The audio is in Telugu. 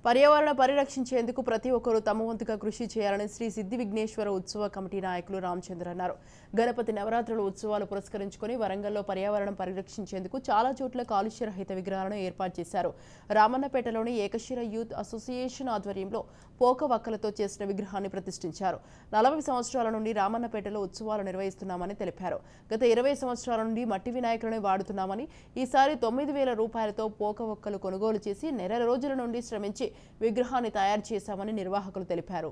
పర్యావరణ పరిరక్షించేందుకు ప్రతి ఒక్కరూ తమ వంతుగా కృషి చేయాలని శ్రీ సిద్ధి విఘ్నేశ్వర ఉత్సవ కమిటీ నాయకులు రామచంద్ర అన్నారు. గణపతి నవరాత్రుల ఉత్సవాలు పురస్కరించుకొని వరంగల్లో పర్యావరణం పరిరక్షించేందుకు చాలా చోట్ల కాలుష్య రహిత విగ్రహాలను ఏర్పాటు చేశారు. రామన్నపేటలోని ఏకశిర యూత్ అసోసియేషన్ ఆధ్వర్యంలో పోక వక్కలతో చేసిన విగ్రహాన్ని ప్రతిష్ఠించారు. 40 సంవత్సరాల నుండి రామన్నపేటలో ఉత్సవాలు నిర్వహిస్తున్నామని తెలిపారు. గత 20 సంవత్సరాల నుండి మట్టి వినాయకులను వాడుతున్నామని, ఈసారి 9,000 రూపాయలతో పోక వక్కలు కొనుగోలు చేసి నెల రోజుల నుండి శ్రమించి విగ్రహాన్ని తయారు చేశామని నిర్వాహకులు తెలిపారు.